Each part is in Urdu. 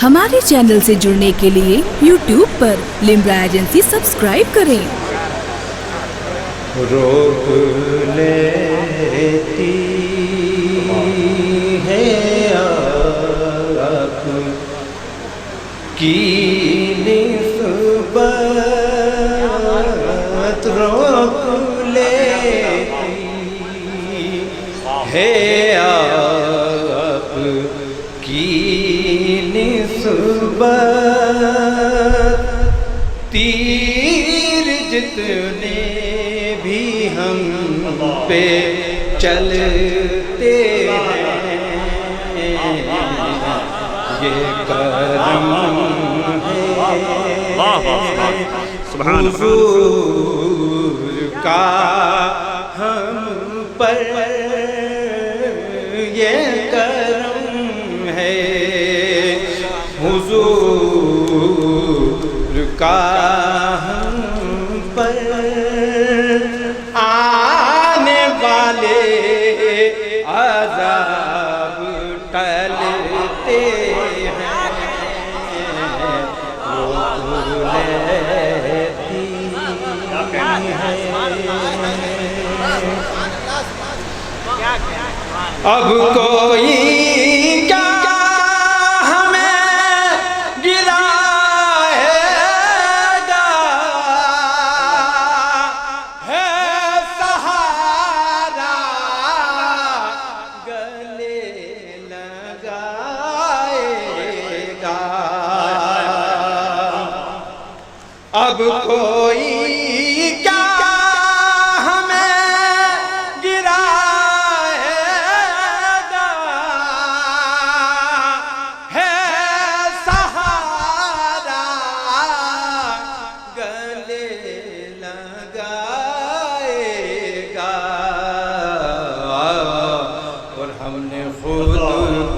ہمارے چینل سے جڑنے کے لیے یوٹیوب پر لمبرا ایجنسی سبسکرائب کریں۔ روک لیتی ہے آپ کی نسبت، روک لیتی ہے آپ کی نسبت، تیر جتنے بھی ہم پہ چلتے ہیں، یہ کرم ہے حضور کا ہم پر، یہ کرم ہے حضور کا ہم پر، آنے والے عذاب ٹلتے ہیں، روک لیتی ہے۔ اب کوئی کیا ہمیں گرائے گا، ہے سہارا گلے لگائے گا، اب کوئی کیا ہمیں گرائے گا، ہے سہارا گلے لگائے گا، اور ہم نے خود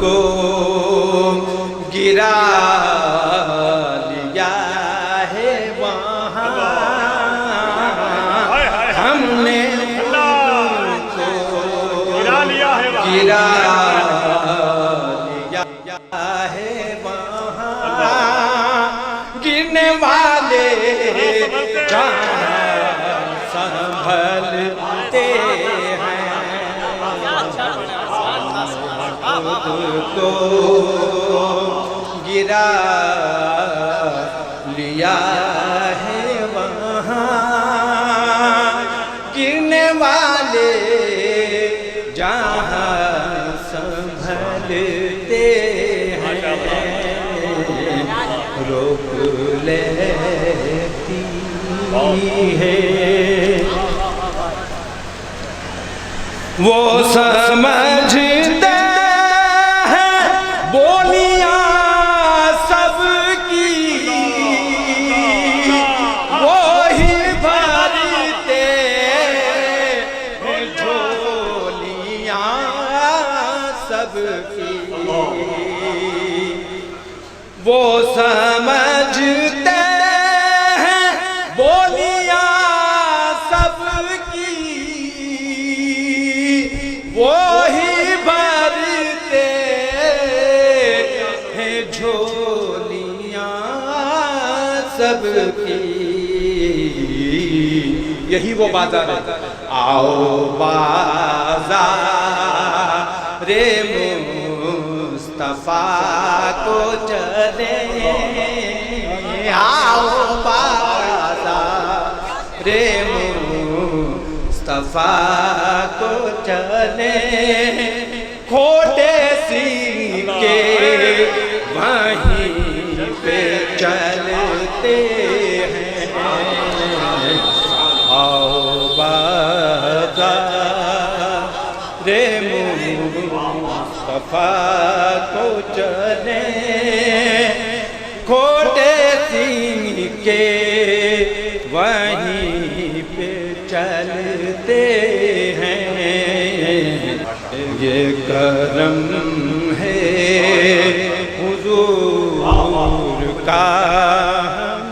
کو گرا لیا ہے وہاں، ہم نے خود کو گرا لیا ہے وہاں، گرنے والے جہاں سنبھلتے ہیں، خود کو گرا لیا ہے وہاں، گرنے والے جہاں سنبھلتے ہیں، روک لیتی ہے۔ وہ سمجھتے ہیں بولیاں سب کی، وہی بھرتے ہیں جھولیاں سب کی، وہ سمجھتے ہیں بولیاں سب کی، وہی بھرتے ہیں جھولیاں سب کی، یہی وہ بازار ہے، آؤ بازار مصطفیٰ کو چلیں، آؤ بازار مصطفیٰ کو چلیں، کھوٹے سکے وہیں پہ چلتے ہیں، آؤ بازار مصطفیٰ کو چلیں، کھوٹے سکے وہیں پہ چلتے ہیں، یہ کرم ہے حضور کا ہم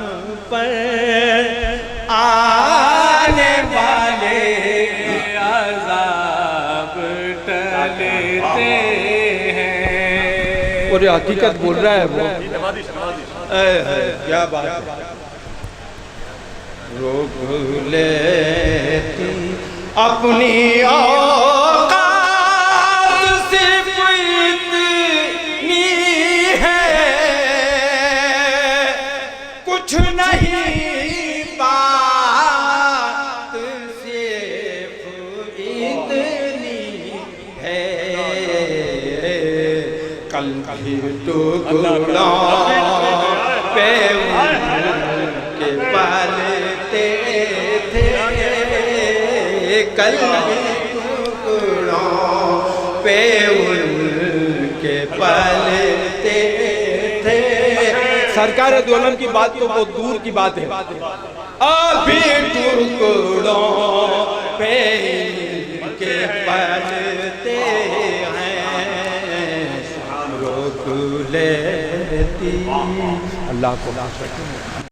پر، آنے والے عذاب ٹلتے ہیں، اور بطور حقیقت بول رہا ہے وہ. کیا بات ہے. روک لیتی اپنی اوقات صرف اتنی ہے کچھ نہیں بات صرف اتنی ہے کل بھی ٹکڑوں پہ کے پالتے تھے کل ٹکڑوں پہ ان کے پالتے تھے. سرکار دو عالم کی بات تو بہت دور کی بات ہے. ابھی ٹکڑوں پہ ان کے پالتے ہیں روک لیتی. اللہ کو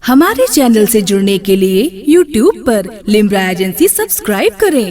ہمارے چینل سے جڑنے کے لیے YouTube پر لمرا ایجنسی سبسکرائب کریں.